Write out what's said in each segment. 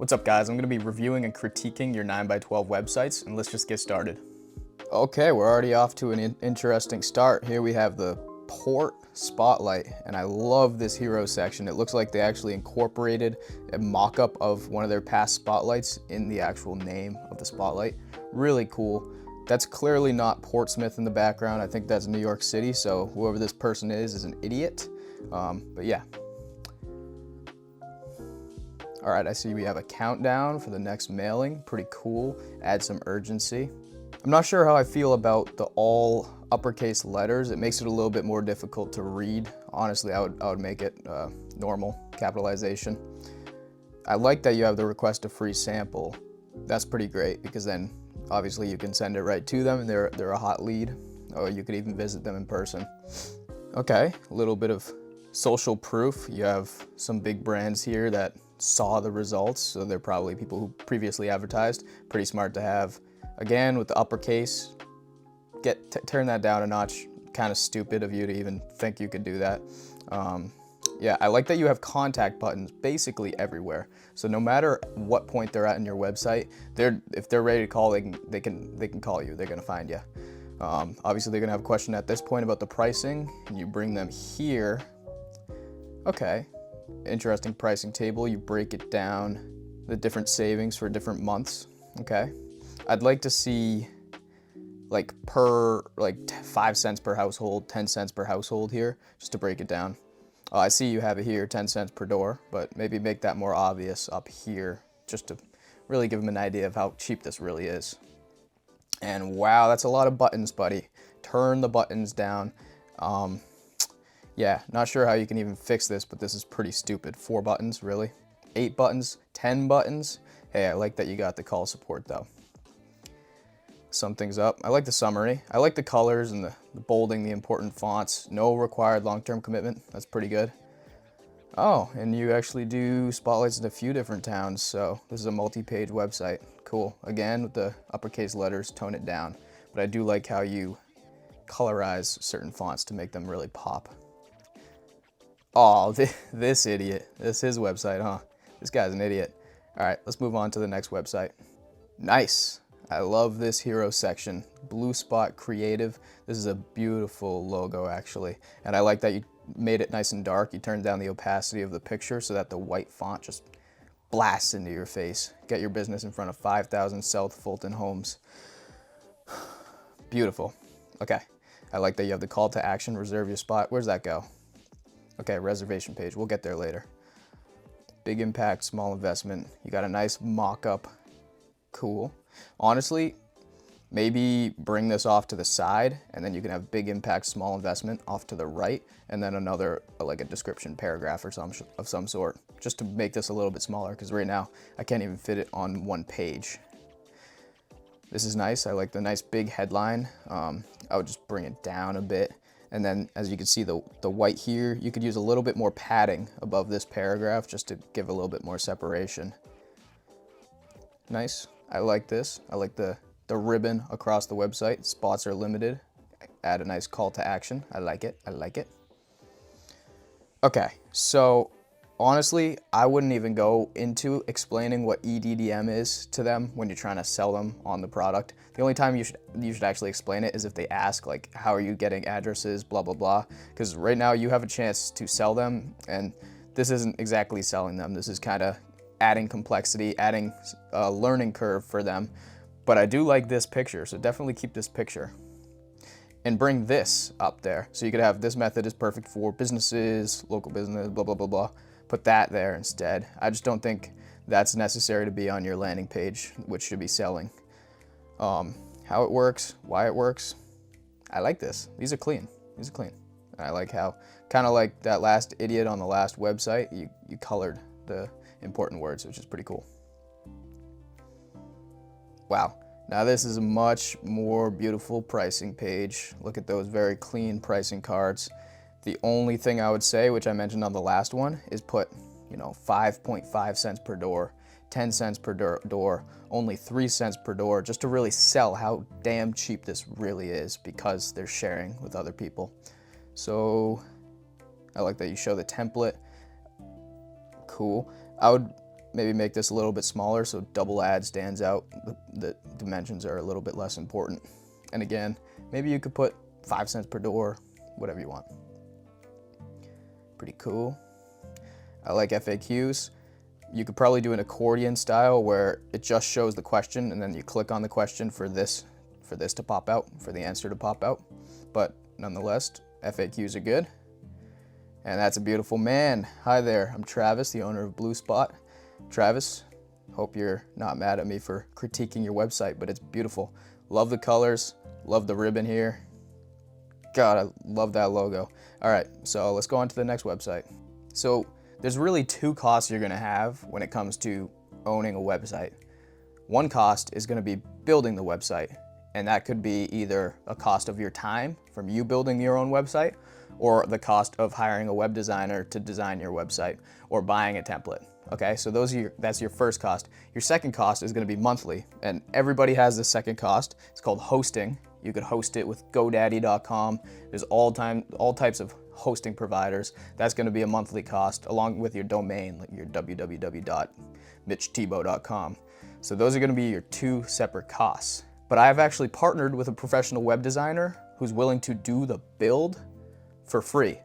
What's up, guys? I'm going to be reviewing and critiquing your 9x12 websites, and let's just get started. Okay, we're already off to an interesting start. Here we have the port spotlight, and I love this hero section. It looks like they actually incorporated a mock-up of one of their past spotlights in the actual name of the spotlight. Really cool. That's clearly not Portsmouth in the background. I think that's New York City, so whoever this person is an idiot. But yeah. All right, I see we have a countdown for the next mailing. Pretty cool. Add some urgency. I'm not sure how I feel about the all uppercase letters. It makes it a little bit more difficult to read. Honestly, I would make it normal capitalization. I like that you have the request a free sample. That's pretty great because then obviously you can send it right to them and they're a hot lead, or you could even visit them in person. Okay, a little bit of social proof. You have some big brands here that saw the results, so they're probably people who previously advertised. Pretty smart to have. Again, with the uppercase, turn that down a notch. Kind of stupid of you to even think you could do that. Yeah, I like that you have contact buttons basically everywhere. So no matter what point they're at in your website, if they're ready to call, they can call you. They're gonna find you. Obviously, they're gonna have a question at this point about the pricing, and you bring them here. Okay. Interesting pricing table. You break it down, the different savings for different months. Okay. I'd like to see like 5 cents per household, 10 cents per household here, just to break it down. I see you have it here, 10 cents per door, but maybe make that more obvious up here, just to really give them an idea of how cheap this really is. And wow, that's a lot of buttons, buddy. Turn the buttons down. Yeah, not sure how you can even fix this, but this is pretty stupid. 4 buttons, really? 8 buttons? 10 buttons? Hey, I like that you got the call support, though. Sum things up. I like the summary. I like the colors and the bolding, the important fonts. No required long-term commitment. That's pretty good. Oh, and you actually do spotlights in a few different towns, so this is a multi-page website. Cool. Again, with the uppercase letters, tone it down. But I do like how you colorize certain fonts to make them really pop. Oh, this idiot. This is his website, huh? This guy's an idiot. All right, let's move on to the next website. Nice. I love this hero section. Blue Spot Creative. This is a beautiful logo, actually. And I like that you made it nice and dark. You turned down the opacity of the picture so that the white font just blasts into your face. Get your business in front of 5,000 South Fulton homes. Beautiful. Okay. I like that you have the call to action, reserve your spot. Where's that go? Okay, reservation page. We'll get there later. Big impact, small investment. You got a nice mock-up. Cool. Honestly, maybe bring this off to the side, and then you can have big impact, small investment off to the right, and then another, like a description paragraph or of some sort, just to make this a little bit smaller, because right now I can't even fit it on one page. This is nice. I like the nice big headline. I would just bring it down a bit. And then, as you can see, the white here, you could use a little bit more padding above this paragraph just to give a little bit more separation. Nice. I like this. I like the ribbon across the website. Spots are limited. Add a nice call to action. I like it. I like it. Okay, so honestly, I wouldn't even go into explaining what EDDM is to them when you're trying to sell them on the product. The only time you should actually explain it is if they ask, like, how are you getting addresses, blah, blah, blah. Because right now you have a chance to sell them, and this isn't exactly selling them. This is kind of adding complexity, adding a learning curve for them. But I do like this picture, so definitely keep this picture. And bring this up there. So you could have this method is perfect for businesses, local business, blah, blah, blah, blah. Put that there instead. I just don't think that's necessary to be on your landing page, which should be selling. How it works, why it works. I like this. These are clean. These are clean. And I like how, kind of like that last idiot on the last website, you colored the important words, which is pretty cool. Wow. Now this is a much more beautiful pricing page. Look at those very clean pricing cards. The only thing I would say, which I mentioned on the last one, is put, 5.5 cents per door, 10 cents per door, only 3 cents per door, just to really sell how damn cheap this really is because they're sharing with other people. So I like that you show the template. Cool. I would maybe make this a little bit smaller so double ad stands out. The dimensions are a little bit less important. And again, maybe you could put 5 cents per door, whatever you want. Pretty cool. I like FAQs. You could probably do an accordion style where it just shows the question and then you click on the question for this to pop out, for the answer to pop out. But nonetheless, FAQs are good. And that's a beautiful man. Hi there, I'm Travis, the owner of Blue Spot. Travis, hope you're not mad at me for critiquing your website, but it's beautiful. Love the colors, love the ribbon here. God, I love that logo. All right, so let's go on to the next website. So there's really 2 costs you're gonna have when it comes to owning a website. One cost is gonna be building the website, and that could be either a cost of your time from you building your own website, or the cost of hiring a web designer to design your website, or buying a template. Okay, so that's your first cost. Your second cost is gonna be monthly, and everybody has this second cost. It's called hosting. You could host it with GoDaddy.com. There's all types of hosting providers. That's gonna be a monthly cost, along with your domain, like your www.mitchtebow.com. So those are gonna be your 2 separate costs. But I've actually partnered with a professional web designer who's willing to do the build for free,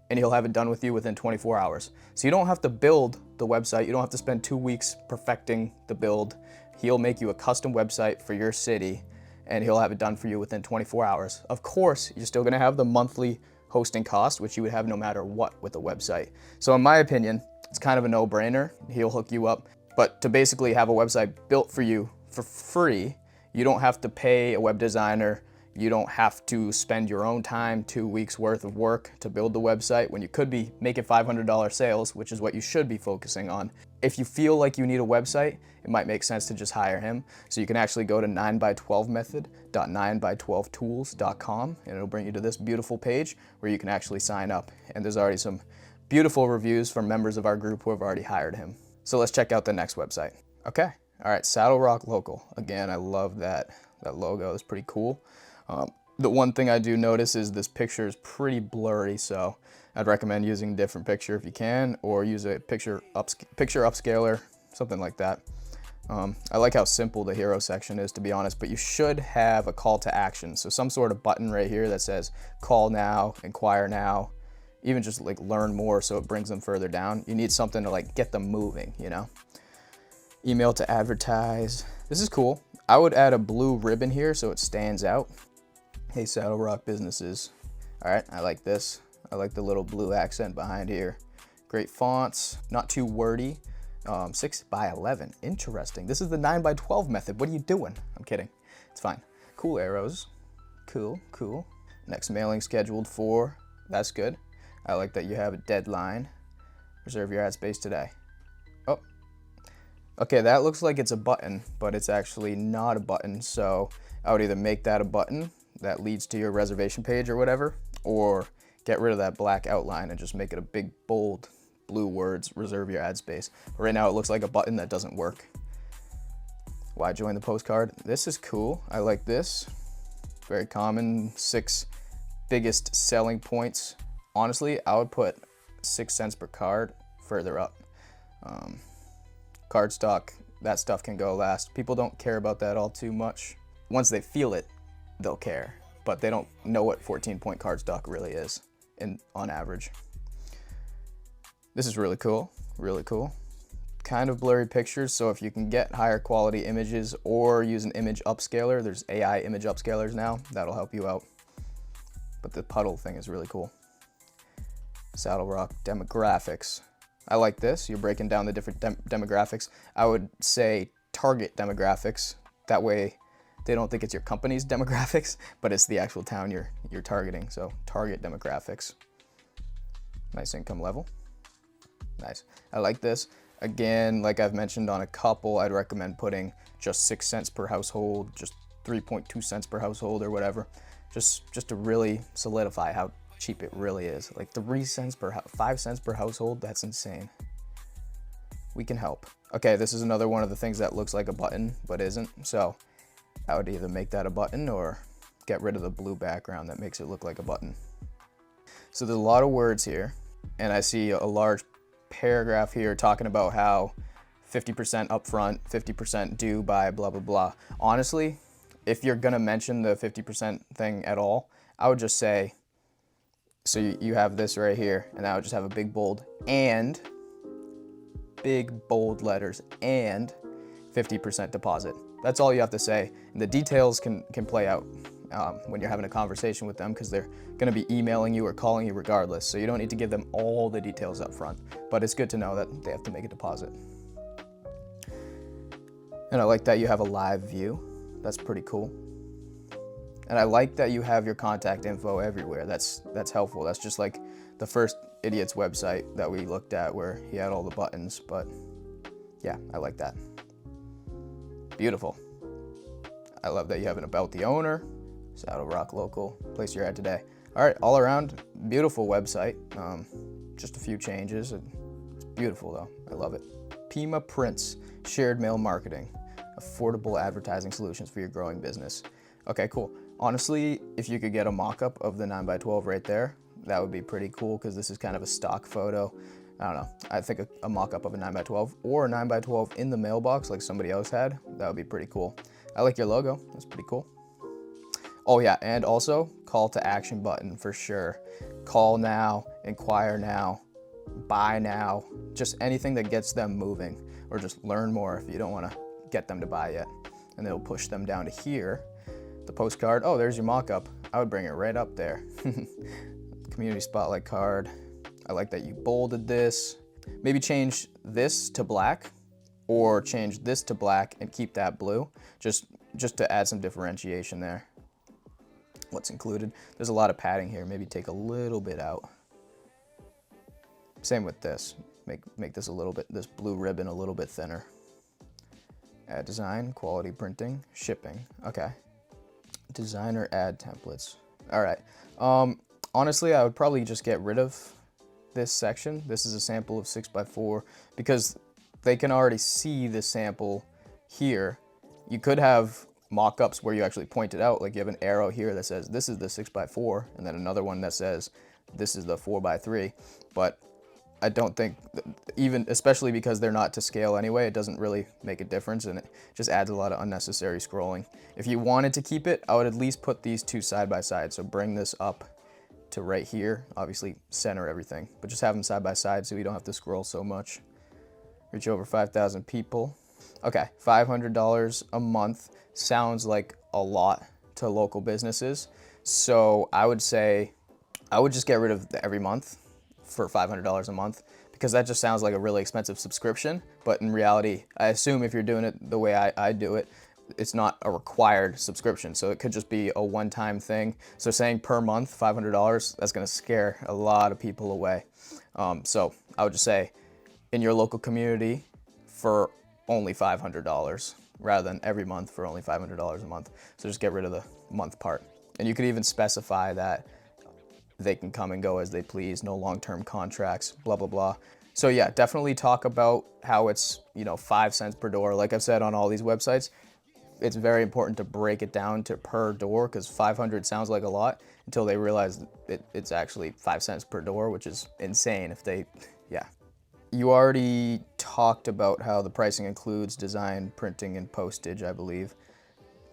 and he'll have it done with you within 24 hours. So you don't have to build the website. You don't have to spend 2 weeks perfecting the build. He'll make you a custom website for your city, and he'll have it done for you within 24 hours. Of course, you're still gonna have the monthly hosting cost, which you would have no matter what with the website. So in my opinion, it's kind of a no-brainer. He'll hook you up. But to basically have a website built for you for free, you don't have to pay a web designer. You don't have to spend your own time, 2 weeks worth of work to build the website when you could be making $500 sales, which is what you should be focusing on. If you feel like you need a website, it might make sense to just hire him. So you can actually go to 9by12method.9by12tools.com, and it'll bring you to this beautiful page where you can actually sign up. And there's already some beautiful reviews from members of our group who have already hired him. So let's check out the next website. Okay, all right, Saddle Rock Local. Again, I love that logo, it's pretty cool. The one thing I do notice is this picture is pretty blurry, so I'd recommend using a different picture if you can, or use a picture upscaler, something like that. I like how simple the hero section is, to be honest, but you should have a call to action. So some sort of button right here that says call now, inquire now, even just like learn more, so it brings them further down. You need something to like get them moving, you know? Email to advertise. This is cool. I would add a blue ribbon here so it stands out. Hey, Saddle Rock businesses. All right, I like this. I like the little blue accent behind here. Great fonts, not too wordy. 6x11, interesting. This is the 9x12 method. What are you doing? I'm kidding, it's fine. Cool arrows, cool. Next mailing scheduled for, that's good. I like that you have a deadline. Reserve your ad space today. Oh, okay, that looks like it's a button, but it's actually not a button. So I would either make that a button that leads to your reservation page or whatever, or get rid of that black outline and just make it a big, bold, blue words, reserve your ad space. But right now it looks like a button that doesn't work. Why join the postcard? This is cool, I like this. Very common, 6 biggest selling points. Honestly, I would put 6 cents per card further up. Card stock, that stuff can go last. People don't care about that all too much. Once they feel it, they'll care, but they don't know what 14-point cardstock really is on average. This is really cool, Kind of blurry pictures, so if you can get higher quality images or use an image upscaler, there's AI image upscalers now, that'll help you out. But the puddle thing is really cool. Saddle Rock demographics. I like this, you're breaking down the different demographics. I would say target demographics, that way they don't think it's your company's demographics, but it's the actual town you're targeting. So target demographics. Nice income level. Nice. I like this. Again, like I've mentioned on a couple, I'd recommend putting just 6 cents per household, just 3.2 cents per household or whatever, just to really solidify how cheap it really is. Like 5 cents per household, that's insane. We can help. Okay, this is another one of the things that looks like a button, but isn't. So I would either make that a button or get rid of the blue background that makes it look like a button. So there's a lot of words here, and I see a large paragraph here talking about how 50% upfront, 50% due by blah, blah, blah. Honestly, if you're gonna mention the 50% thing at all, I would just say, so you have this right here, and I would just have a big bold and, big bold letters, and 50% deposit. That's all you have to say. And the details can play out when you're having a conversation with them, because they're gonna be emailing you or calling you regardless. So you don't need to give them all the details up front, but it's good to know that they have to make a deposit. And I like that you have a live view. That's pretty cool. And I like that you have your contact info everywhere. That's helpful. That's just like the first idiot's website that we looked at where he had all the buttons, but yeah, I like that. Beautiful. I love that you have an about the owner, Saddle Rock local, place you're at today. All right, all around, beautiful website. Just a few changes. It's beautiful though, I love it. Pima Prints, shared mail marketing, affordable advertising solutions for your growing business. Okay, cool. Honestly, if you could get a mock-up of the 9x12 right there, that would be pretty cool, because this is kind of a stock photo. I don't know, I think a mock-up of a 9x12 or a 9x12 in the mailbox like somebody else had, that would be pretty cool. I like your logo, that's pretty cool. Oh yeah, and also call to action button for sure. Call now, inquire now, buy now, just anything that gets them moving, or just learn more if you don't want to get them to buy yet. And it'll push them down to here. The postcard, oh, there's your mock-up. I would bring it right up there. Community spotlight card. I like that you bolded this. Maybe change this to black, or change this to black and keep that blue, just to add some differentiation there. What's included? There's a lot of padding here. Maybe take a little bit out. Same with this. Make this a little bit, this blue ribbon a little bit thinner. Add design, quality printing, shipping. Okay. Designer ad templates. All right. Honestly, I would probably just get rid of this section. This is a sample of 6x4 because they can already see the sample here. You could have mock-ups where you actually point it out, like you have an arrow here that says this is the 6x4, and then another one that says this is the 4x3. But I don't think, even especially because they're not to scale anyway, it doesn't really make a difference, and it just adds a lot of unnecessary scrolling. If you wanted to keep it, I would at least put these two side by side. So bring this up to right here, obviously center everything, but just have them side by side so you don't have to scroll so much. Reach over 5,000 people. Okay, $500 a month sounds like a lot to local businesses. So I would say, I would just get rid of the every month for $500 a month, because that just sounds like a really expensive subscription. But in reality, I assume if you're doing it the way I do it, it's not a required subscription. So it could just be a one-time thing. So saying per month, $500, that's gonna scare a lot of people away. So I would just say in your local community for only $500 rather than every month for only $500 a month. So just get rid of the month part. And you could even specify that they can come and go as they please, no long-term contracts, blah, blah, blah. So yeah, definitely talk about how it's, 5 cents per door. Like I've said on all these websites, it's very important to break it down to per door, because 500 sounds like a lot until they realize it's actually 5 cents per door, which is insane if they, yeah. You already talked about how the pricing includes design, printing, and postage, I believe.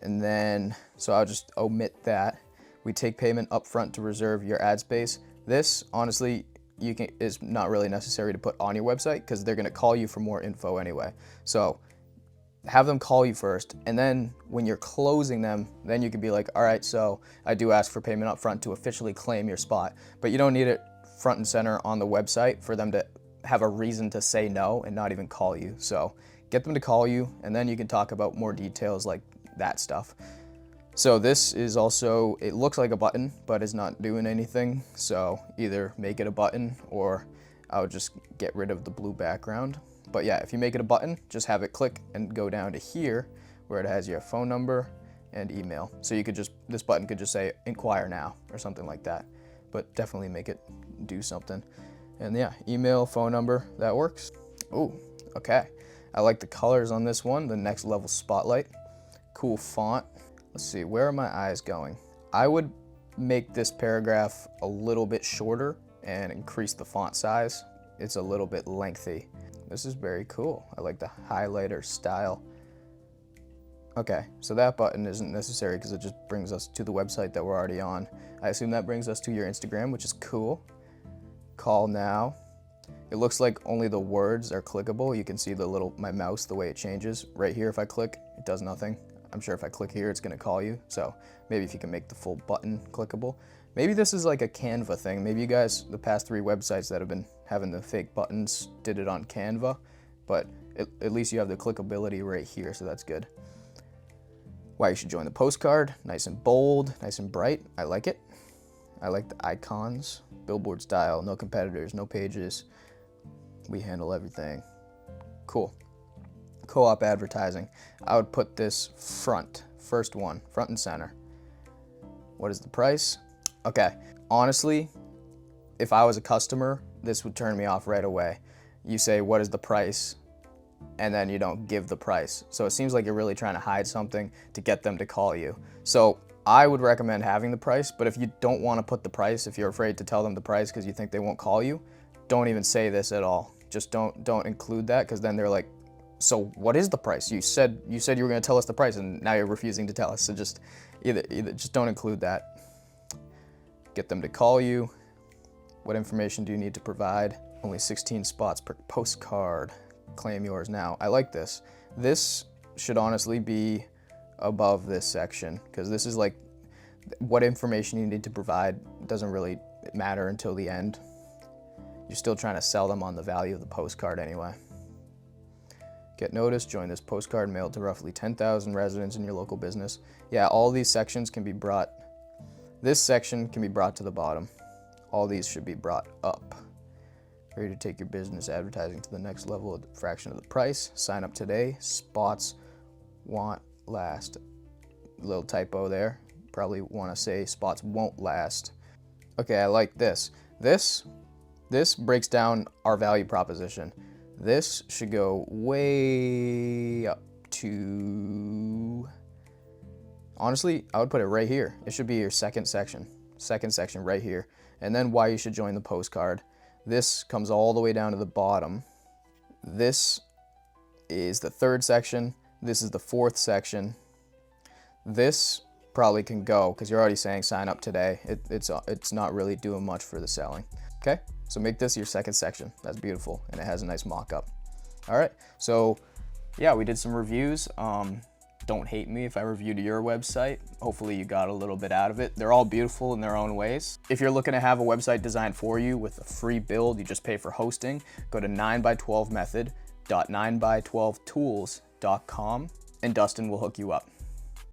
And then, so I'll just omit that. We take payment upfront to reserve your ad space. This, honestly, is not really necessary to put on your website, because they're gonna call you for more info anyway. So have them call you first, and then when you're closing them, then you can be like, all right, so I do ask for payment upfront to officially claim your spot. But you don't need it front and center on the website for them to have a reason to say no and not even call you. So get them to call you, and then you can talk about more details like that stuff. So this is also, it looks like a button, but it's not doing anything. So either make it a button, or I would just get rid of the blue background. But yeah, if you make it a button, just have it click and go down to here where it has your phone number and email. So you could just, this button could just say inquire now or something like that, but definitely make it do something. And yeah, email, phone number, that works. Oh, okay. I like the colors on this one, the next level spotlight. Cool font. Let's see, where are my eyes going? I would make this paragraph a little bit shorter and increase the font size. It's a little bit lengthy. This is very cool. I like the highlighter style. Okay, so that button isn't necessary because it just brings us to the website that we're already on. I assume that brings us to your Instagram, which is cool. Call now. It looks like only the words are clickable. You can see my mouse, the way it changes. Right here, if I click, it does nothing. I'm sure if I click here, it's gonna call you. So maybe if you can make the full button clickable. Maybe this is like a Canva thing. Maybe you guys, the past 3 websites that have been having the fake buttons did it on Canva, but at least you have the clickability right here, so that's good. Why you should join the postcard. Nice and bold, nice and bright. I like it. I like the icons. Billboard style, no competitors, no pages. We handle everything. Cool. Co-op advertising. I would put this first one, front and center. What is the price? Okay, honestly, if I was a customer, this would turn me off right away. You say, what is the price? And then you don't give the price. So it seems like you're really trying to hide something to get them to call you. So I would recommend having the price, but if you don't want to put the price, if you're afraid to tell them the price because you think they won't call you, don't even say this at all. Just don't include that, because then they're like, so what is the price? You said you were going to tell us the price and now you're refusing to tell us. So just either just don't include that. Get them to call you. What information do you need to provide? Only 16 spots per postcard. Claim yours now. I like this. This should honestly be above this section, because this is like what information you need to provide doesn't really matter until the end. You're still trying to sell them on the value of the postcard anyway. Get noticed, join this postcard mailed to roughly 10,000 residents in your local business. Yeah, all these sections can be brought, this section can be brought to the bottom. All these should be brought up. Ready to take your business advertising to the next level at a fraction of the price. Sign up today. Spots won't last. Little typo there. Probably want to say spots won't last. Okay, I like this. This breaks down our value proposition. This should go way up to, honestly, I would put it right here. It should be your second section right here. And then why you should join the postcard. This comes all the way down to the bottom. This is the 3rd section. This is the 4th section. This probably can go because you're already saying sign up today. It's not really doing much for the selling. Okay, so make this your 2nd section. That's beautiful, and it has a nice mock-up. All right, so yeah, we did some reviews. Don't hate me if I reviewed your website. Hopefully you got a little bit out of it. They're all beautiful in their own ways. If you're looking to have a website designed for you with a free build, you just pay for hosting, go to 9by12method.9by12tools.com and Dustin will hook you up.